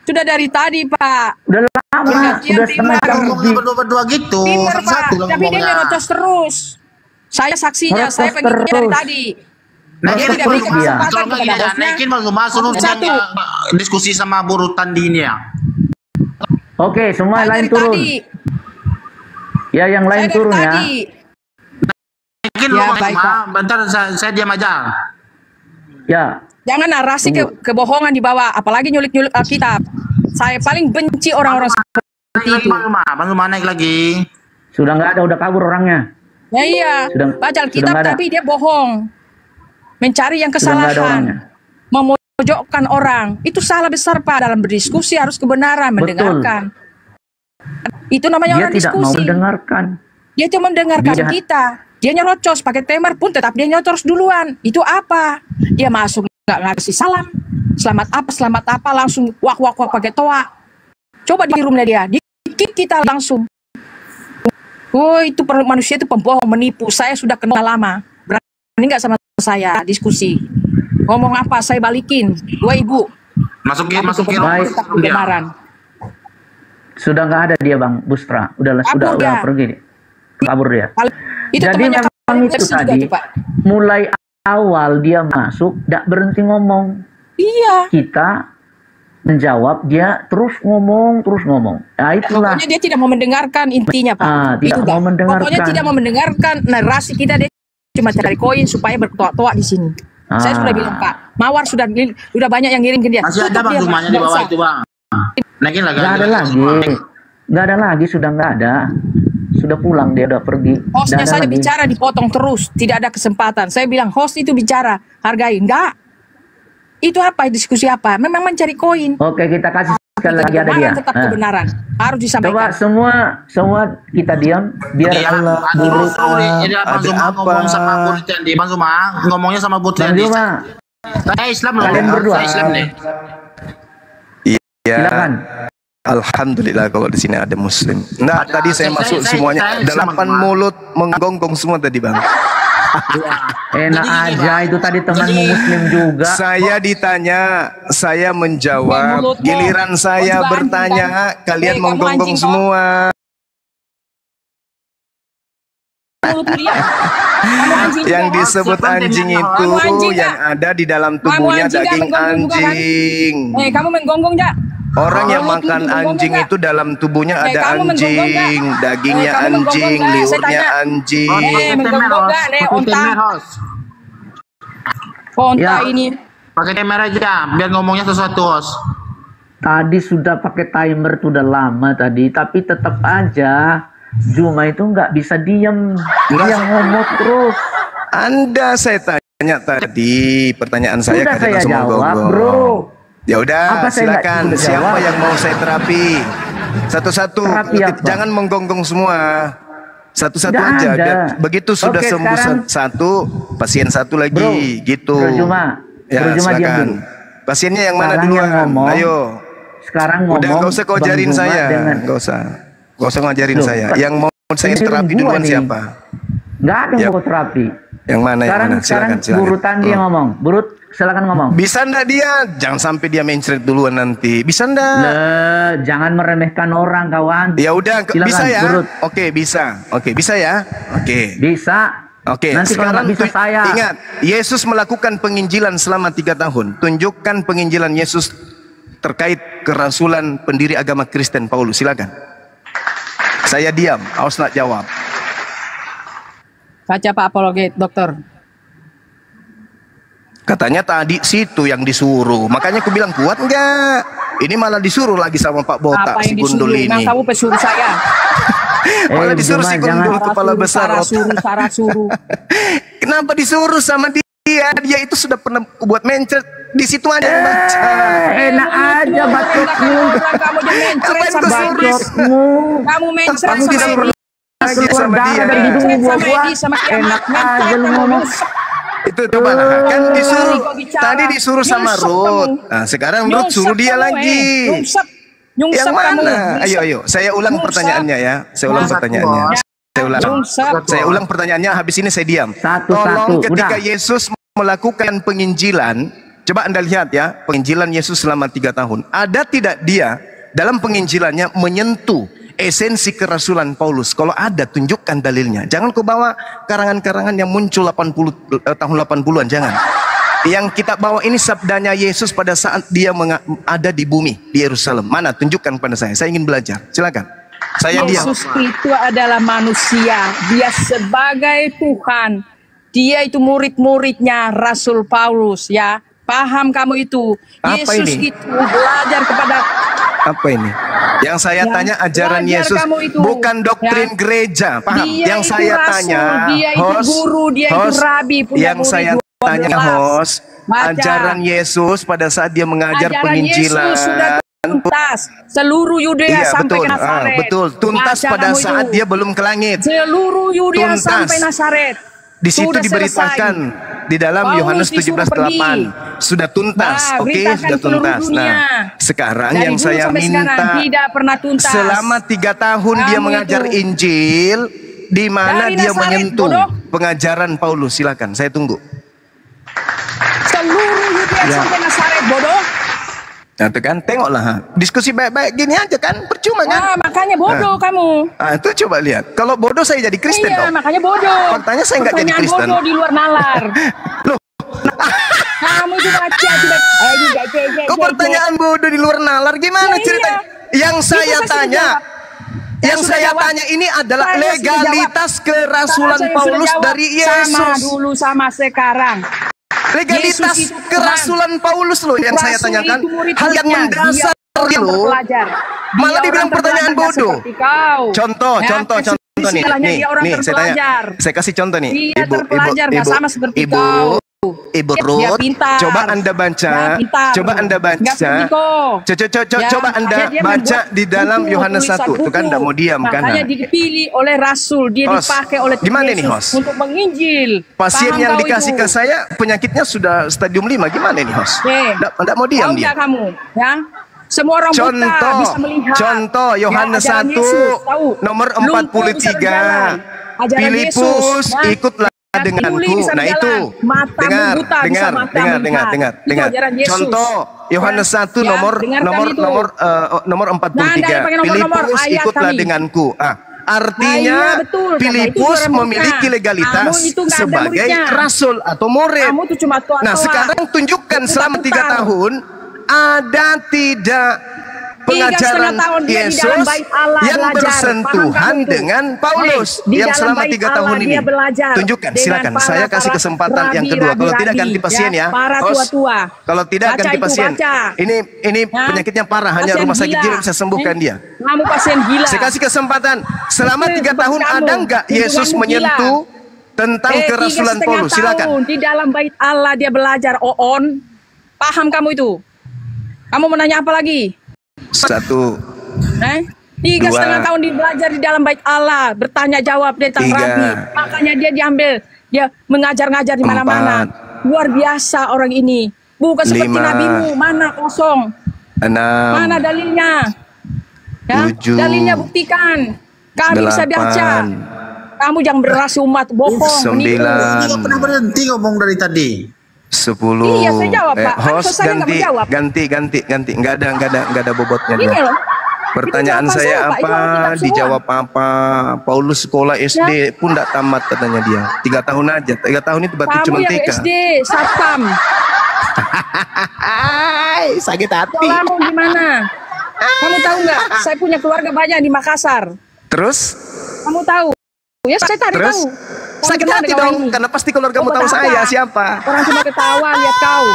Sudah dari tadi, Pak. Udah lama, udah setengah jam lebih. Berdua gitu. Benar, Pak. Tapi dia nyerocos terus. Saya saksinya, saya pengikutnya dari tadi. Naikin Dia tidak beri kesempatan kepada bosnya. naikin masuk diskusi sama buruh tandi ini ya. Oke, semua Saya lain dari turun. tadi. Ya, yang lain Saya dari turun ya. tadi. Naikin Ya, lu baik, Pak. bentar saya diam aja. Ya, Jangan narasi kebohongan dibawa, apalagi nyulik-nyulik Alkitab. Saya paling benci orang-orang seperti itu. Bang Zuma naik lagi. sudah nggak ada, udah kabur orangnya. Ya iya, Sudah- baca sudah Alkitab nggak ada. tapi dia bohong. Mencari yang Sudah nggak ada kesalahan. orangnya. Memojokkan orang. Itu salah besar, Pak. Dalam berdiskusi harus kebenaran, mendengarkan. Itu namanya Dia orang tidak mau diskusi. mendengarkan. Dia cuma mendengarkan Dia- kita. Dia nyerocos pakai temer pun tetap dia nyerocos duluan. Itu apa? Dia masuk nggak ngasih salam. Selamat apa langsung wak pakai toa. Coba di roomnya dia. Dikit kita langsung. Oh, itu manusia itu pembohong, menipu. Saya sudah kenal lama. Berani nggak sama saya diskusi? Ngomong apa saya balikin. 2.000. Masukin Baik. Kebenaran. Sudah nggak ada dia, Bang Bustra. Udah Kabur dia. pergi. Kabur dia. Itu Jadi temannya memang itu Versi juga tadi tuh, Pak. mulai awal dia masuk tidak berhenti ngomong. Iya. Kita menjawab, dia terus ngomong. Nah, itulah. Pokoknya dia tidak mau mendengarkan intinya, Pak. Tidak Itu mau dah. mendengarkan. Pokoknya tidak mau mendengarkan narasi kita, dia cuma cari koin supaya bertoa-toa di sini. Saya sudah bilang, Pak, Mawar sudah banyak yang ngirim ke dia. Masih ada Tutup Bang dia, Pak. Zumanya di Nggak bawah usah. itu, Bang. Naikin lagi. Nggak ada lagi. Nggak ada lagi, sudah nggak ada. Sudah pulang, dia udah pergi. Hostnya Nggak ada saja lagi. bicara dipotong terus, tidak ada kesempatan. Saya bilang host itu bicara, hargai. Enggak. Itu apa? Diskusi apa? Memang mencari koin. Oke, kita kasih sekali lagi ada dia. Kebenaran tetap Nah, kebenaran. Harus coba disampaikan. semua kita diam biar Allah buruk. Ini Bang Zuma ngomong sama buruh tandi. Bang Zuma ngomongnya sama buruh Bang tandi. Zuma, Saya Islam loh. kalian berdua. Saya Islam deh. Iya. Silakan. Alhamdulillah kalau di sini ada muslim. Nah, tadi saya masuk semuanya. saya 8 mulut menggonggong semua tadi, Bang. Enak aja itu tadi temanmu muslim juga. Saya ditanya, saya menjawab. Mulutmu. Giliran saya Kau juga bertanya, anjing, kan? kalian Kamu menggonggong anjing, kau. semua. Mulut dia. Kamu anjing Yang juga. disebut anjing itu Kamu anjing, yang Kak. ada di dalam Kamu tubuhnya anjing, Kak, daging menggonggong juga, kan? anjing. Kamu menggonggong enggak? Orang yang Kamu makan menggonggong anjing nggak? itu dalam tubuhnya ada kamu menggonggong nggak? anjing, dagingnya kamu menggonggong anjing, nggak? Saya liurnya tanya. anjing. Menggonggong enggak? Onta. Onta Ya. ini. Pakai timer aja biar ngomongnya sesuatu, Host. Tadi sudah pakai timer tuh udah lama tadi, tapi tetap aja Zuma itu nggak bisa diem, dia ngomong terus. Anda saya tanya tadi, pertanyaan saya Sudah kalian saya langsung jawab, menggonggong. bro. Ya udah, Apa saya nggak silakan. sudah Siapa jawab? yang mau saya terapi? Satu-satu, Terapi apa? jangan menggonggong semua. Satu-satu Nggak aja. ada. Begitu sudah Oke, sembuh sekarang- satu, pasien satu lagi, Bro, gitu. Bro Zuma, Ya, Bro Zuma diam silakan. dulu. Pasiennya yang mana Sekarang yang duluan? ngomong, Ayo. Sekarang ngomong. Udah gak usah kau Bang ajarin Zuma saya. dengan- Gak usah. Gak usah ngajarin Loh, saya. Pak, Yang mau saya ini terapi gua duluan nih. siapa? Nggak ada Ya. mau terapi. Yang mana? Sekarang yang mana? Silakan, silakan. Buru Tandi yang ngomong. Burut, silakan ngomong. Bisa ndak dia? Jangan sampai dia mencret duluan nanti. Bisa ndak? Jangan meremehkan orang, kawan. Ya udah, Silakan, bisa ya? Burut. Oke, bisa. Oke, bisa ya? Oke. Bisa. Oke, Nanti kalau nggak bisa saya. ingat, Yesus melakukan penginjilan selama 3 tahun. Tunjukkan penginjilan Yesus terkait kerasulan pendiri agama Kristen Paulus. Silakan. Saya diam, awas nak jawab. Baca Pak Apologet, dokter. Katanya tadi situ yang disuruh. Makanya aku bilang kuat enggak? Ini malah disuruh lagi sama Pak Botak Apa si yang gundul disuruh? Nah, ini. kamu pesuruh saya. Malah disuruh Zuma, si jangan. gundul kepala besar. Sarah suruh. Kenapa disuruh sama dia? Dia itu sudah pernah buat mencret. Di situ aja yang baca. Enak aja bacotmu. Kamu jangan mencret Apa sama yang Edi. Bacotmu. Kamu mencret Aku sama tidak Edi. pernah lagi Keluar sama darah dia. dari hidungmu Mencret sama buah-buah. Edi, sama Kiamat. Enak Mencret aja lu kamu. ngomong. Itu coba lah. Kan disuruh. Kau bicara. Tadi disuruh sama Nyungsep Ruth. kamu. Nah, sekarang Ruth suruh dia lagi. Nyungsep Yang kamu. mana? Ayo, ayo. Saya ulang Nyungsep. pertanyaannya ya. Saya ulang Nyungsep, pertanyaannya. Bos. Saya ulang. Nyungsep. Saya ulang pertanyaannya. Habis ini saya diam. Satu-satu. Tolong ketika Udah. Yesus melakukan penginjilan, Coba Anda lihat ya, penginjilan Yesus selama 3 tahun. Ada tidak dia dalam penginjilannya menyentuh esensi kerasulan Paulus? Kalau ada, tunjukkan dalilnya. Jangan kau bawa karangan-karangan yang muncul tahun 80-an, jangan. Yang kita bawa ini sabdanya Yesus pada saat dia ada di bumi, di Yerusalem. Mana? Tunjukkan pada saya ingin belajar. Silakan. Saya diam. Yesus itu adalah manusia. Dia sebagai Tuhan. Dia itu murid-muridnya Rasul Paulus, ya. Paham kamu itu? Apa Yesus ini? itu belajar kepada... Apa ini? Yang saya tanya ajaran Yesus, bukan doktrin gereja. Paham? Dia Yang saya rasul, tanya, dia itu guru, dia itu rabi, punya yang saya tanya, host, ajaran Yesus pada saat dia mengajar penginjilan. Yesus sudah tuntas seluruh Yudea sampai ke Nazaret. Betul, tuntas pada saat dia belum ke langit. Seluruh Yudea sampai Nazaret. Di situ Sudah diberitakan di dalam Yohanes 17:8 sudah tuntas. Oke, sudah tuntas. Nah, sekarang dari yang saya minta, tidak pernah tuntas. selama 3 tahun dia mengajar Injil, di mana dari dia Nazaret, menyentuh bodoh. pengajaran Paulus? Silakan, saya tunggu. Seluruh Yudea sampai Nazaret, bodoh. Nah, itu kan, tengoklah. Diskusi baik-baik gini aja kan, percuma kan? Makanya bodoh kamu. Itu coba lihat. Kalau bodoh saya jadi Kristen dong. Makanya bodoh. Faktanya saya nggak jadi Kristen. Bodoh di luar nalar. Loh. Kamu itu baca Kok pertanyaan bodoh di luar nalar? Gimana ceritanya? Yang saya tanya, ini adalah legalitas kerasulan Paulus dari Yesus. Sama dulu sama sekarang. Legalitas kerasulan Paulus loh yang saya tanyakan. Hal yang mendasar loh. Malah dibilang pertanyaan bodoh. Contoh nih. Nih saya tanya. Saya kasih contoh nih. Ibu Ruth, coba Anda baca, coba Anda baca di dalam Yohanes 1. Itu kan tidak mau diam kan? Makanya dipilih oleh Rasul, dia dipakai oleh Yesus untuk menginjil. Pasien yang dikasih ke saya penyakitnya sudah stadium 5, gimana ini host? Tidak mau diam dia. Kamu, ya? Semua orang buta bisa melihat. Contoh Yohanes 1 nomor 43. Filipus ikutlah denganku. Nah itu dengar. Contoh Yohanes 1 nomor 43. Filipus ikutlah denganku. Artinya Filipus memiliki legalitas sebagai rasul atau murid. Nah sekarang tunjukkan selama 3 tahun ada tidak pengajaran Yesus yang bersentuhan dengan Paulus yang selama 3 tahun ini. Tunjukkan, silakan. Saya kasih kesempatan yang kedua. Kalau tidak ganti pasien ya. Kalau tidak ganti pasien. Ini penyakitnya parah. Hanya rumah sakit jiwa bisa sembuhkan dia. Kamu pasien gila. Saya kasih kesempatan. Selama 3 tahun ada nggak Yesus menyentuh tentang kerasulan Paulus? Silakan. Di dalam bait Allah dia belajar oon. Paham kamu itu? Kamu menanya apa lagi? 1, 3,5 tahun dia belajar di dalam bait Allah, bertanya jawab dia tentang Rabi. Makanya dia diambil, dia mengajar-ngajar di mana-mana. Luar biasa orang ini. Bukan seperti nabimu, mana kosong. 6, mana dalilnya? Ya, 7, dalilnya buktikan. Kami 8, bisa baca. Kamu jangan berasi umat, bohong, 9, Tidak pernah berhenti ngomong dari tadi. 10. Iya, saya jawab, Pak. Host ganti. Enggak ada bobotnya dia. Pertanyaan saya apa? Dijawab apa? Paulus sekolah SD pun enggak tamat katanya dia. 3 tahun aja. 3 tahun itu berarti cuma TK. Kamu yang SD, satpam. Sakit hati. Kamu gimana? Kamu tahu nggak? Saya punya keluarga banyak di Makassar. Terus? Kamu tahu? Ya saya tadi tahu. Sakit hati dong, karena pasti keluargamu tahu saya siapa. Orang cuma ketawa lihat kau.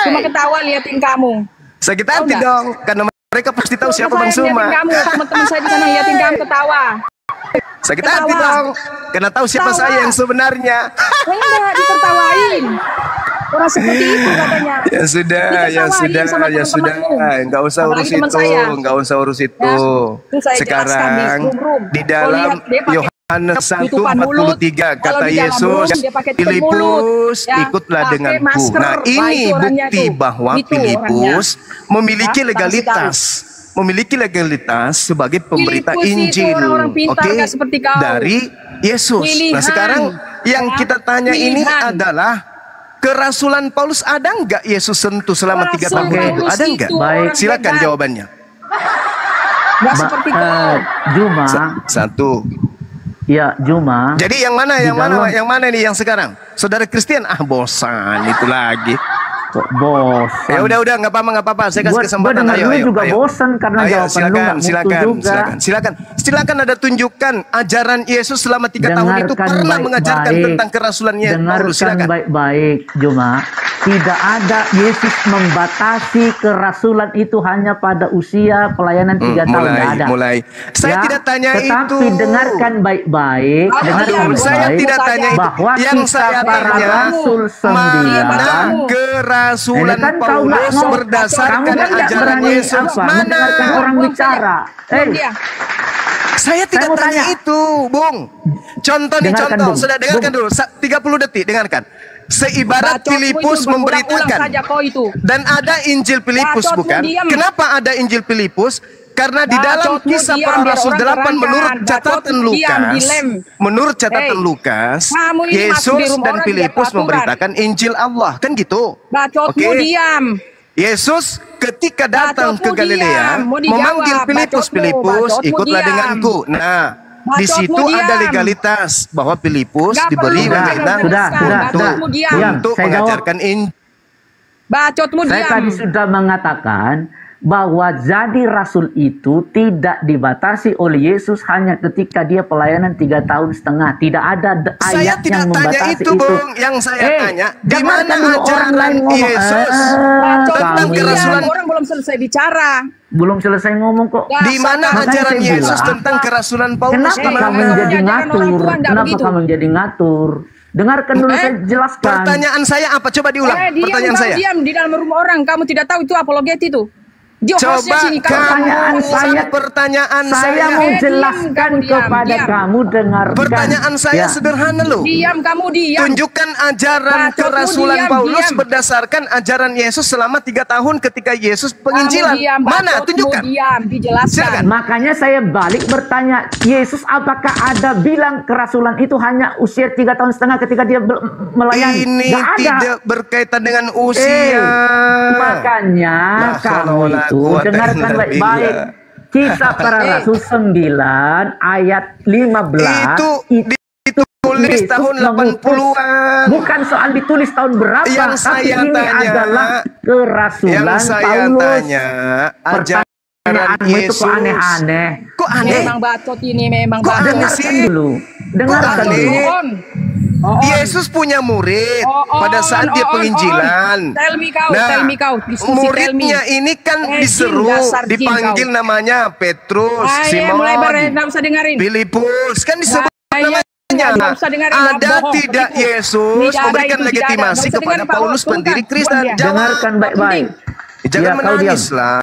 Cuma ketawa liatin kamu. Sakit hati dong, karena mereka pasti tahu siapa Bang Suma. Teman-teman saya di sana liatin kamu ketawa. Sakit hati dong, karena tahu siapa saya yang sebenarnya. Enggak ditertawain. Orang seperti itu katanya. Ya sudah. Enggak usah urus itu, Sekarang di dalam Yohanes 1:43 kata Yesus, Filipus ikutlah denganku. Nah ini bukti bahwa Filipus memiliki legalitas sebagai pemberita Injil, dari Yesus. Nah sekarang yang kita tanya ini adalah kerasulan Paulus ada nggak Yesus sentuh selama 3 tahun Rasul itu? Paulus Ada nggak? itu Baik. orang Silakan hebat. jawabannya. Nggak seperti kau. Juma, Satu. ya Juma. Jadi yang mana? Di Yang mana? dalam- Yang mana nih yang sekarang? Saudara Kristen? Ah, bosan itu lagi. Kok bosan? Ya udah nggak apa-apa. Saya kasih kesempatan. Gua dengar Ayo. juga bosan karena Ayo, jawaban lu nggak mutu juga. silakan ada tunjukkan ajaran Yesus selama 3 tahun itu Dengarkan pernah mengajarkan baik-baik. tentang kerasulannya Paulus. Dengarkan Silakan. baik-baik, Juma. Tidak ada Yesus membatasi kerasulan itu hanya pada usia pelayanan 3 tahun. Nggak ada. Mulai. Saya Ya, tidak tanya tetapi itu. dengarkan baik-baik. Dengarkan Saya baik-baik tidak tanya itu. bahwa Yang kita saya para tanya, rasul mana 9 kerasulan ini kan kau nggak Paulus ngomong, berdasarkan kamu kan nggak ajaran berani Yesus? apa, Mana? mendengarkan orang bicara. Dia. Saya tidak mau tanya tanya. itu, Bung. Contoh nih, Dengarkan, contoh. Bung. Sudah dengarkan Bung. dulu. 30 detik, dengarkan. Seibarat Bacotmu Filipus itu berulang-ulang memberitakan. saja kau itu. Dan ada Injil Filipus, Bacotmu bukan? diam. Kenapa ada Injil Filipus? Karena di dalam Bacotmu kisah diam, para biar rasul orang 8 terangkan. menurut catatan Bacotmu diam, Lukas, dilem. menurut catatan Hey, Lukas, kamu ini masuk di Yesus rumah dan orang, Filipus dia peraturan. memberitakan Injil Allah, kan gitu? Bacotmu Oke. diam. Yesus ketika datang ke Bacotmu Galilea diam, mau dijawab. memanggil Filipus, Bacotmu ikutlah diam. denganku. Nah, di Bacotmu situ ada diam. legalitas bahwa Filipus Nggak diberi perlu wewenang sudah. Bacotmu diam. untuk Saya jawab. mengajarkan Injil. Bacotmu Saya diam. tadi sudah mengatakan bahwa jadi rasul itu tidak dibatasi oleh Yesus hanya ketika dia pelayanan 3,5 tahun. Tidak ada Saya ayat tidak yang tanya membatasi itu, Bung. Yang saya tanya, di dengarkan mana dulu orang ajaran lain ngomong. Yesus Bacotmu tentang diam. kerasulan? Orang belum selesai bicara. Belum selesai ngomong kok. Ya, Di mana Makanya ajaran saya Yesus bilang, tentang kerasulan Paulus? Kenapa Di mana? kamu jadi Ajaran orang ngatur? tua enggak Kenapa begitu. kamu jadi ngatur? Dengarkan dulu saya jelaskan. Pertanyaan saya apa? Coba diulang. Diam, Pertanyaan kau saya. diam di dalam rumah orang. Kamu tidak tahu itu apologet itu. Dia hostnya Coba sini kamu. Pertanyaan saya- pertanyaan Saya mau diam, jelaskan kamu diam, kepada diam. kamu, dengarkan. Pertanyaan saya Ya. sederhana loh. Diam, kamu diam. Tunjukkan ajaran Bacotmu kerasulan diam, Paulus diam. berdasarkan ajaran Yesus selama 3 tahun ketika Yesus penginjilan. Kamu diam, Mana? bacotmu Tunjukkan. diam, dijelaskan. Silakan. Makanya saya balik bertanya, Yesus apakah ada bilang kerasulan itu hanya usia 3,5 tahun ketika dia melayani? Ini Nggak ada. tidak berkaitan dengan usia. Makanya La kamu haula wala itu quwata dengarkan illa baik-baik. billah. Kisah para Rasul 9 ayat 15 Itu ditulis Yesus tahun mengutus. 80-an. Bukan soal ditulis tahun berapa, Yang tapi saya ini tanya, adalah kerasulan Yang saya Paulus. tanya, ajaran Pertanyaanmu itu Yesus. kok aneh-aneh. Kok aneh? Memang bacot ini, memang Kok bacot. aneh Dengarkan sih? dulu. Dengarkan aneh? dulu. On. On. Yesus punya murid pada saat dia penginjilan. Tell me kau, Nah, tell me kau. Diskusi tell me. muridnya ini kan Jin, diseru, dasar jin dipanggil kau. namanya Petrus, Ayo, mulai Simon, nggak usah dengerin. Filipus, kan disebut Ayo, namanya. nggak usah dengerin, Ada bohong, tidak penipu. Yesus Tidak ada memberikan itu, tidak ada. legitimasi Nggak usah kepada dengerin, Pak. Paulus Bukan, pendiri bukan Kristen? dia. Jawab. Dengarkan baik-baik. Jangan Ya, kau menangis diam. lah.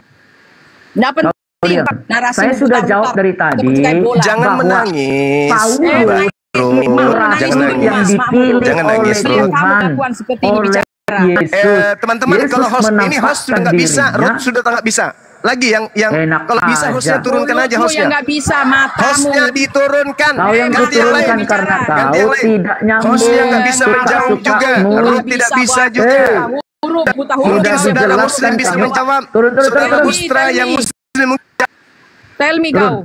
Nggak penting. Diam. Narasi Saya sudah putar-putar. jawab dari tadi. Seperti kayak bola. Jangan bahwa menangis. Paulus Bro, itu nangis rasul dulu, yang Mas. dipilih Jangan oleh nangis, bro. Tuhan, Kamu kelakuan seperti ini oleh bicara. Yesus. Teman-teman, Yesus kalau host ini host sudah nggak bisa, menampakkan Ruth sudah nggak bisa. Lagi yang Enak kalau bisa aja. hostnya turunkan aja Mulutmu hostnya. yang nggak bisa, matamu. Hostnya diturunkan. Kau yang Ganti diturunkan lain. karena Ganti kau yang lain. tidak nyambung. Hostnya nggak bisa menjawab juga. Suka-sukamu. Ruth tidak bisa juga. Huruf, buta huruf. Mungkin Sudah saudara dijelaskan Muslim bisa kamu. menjawab. Turun. Saudara turun. Mustra yang Muslim Tell me kau.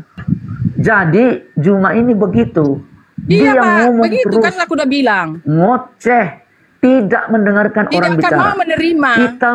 Jadi Juma ini begitu. Iya, Dia Pak. ngomong Begitu terus, kan aku udah bilang. ngoceh, tidak mendengarkan orang Tidak akan bicara. mau menerima. Kita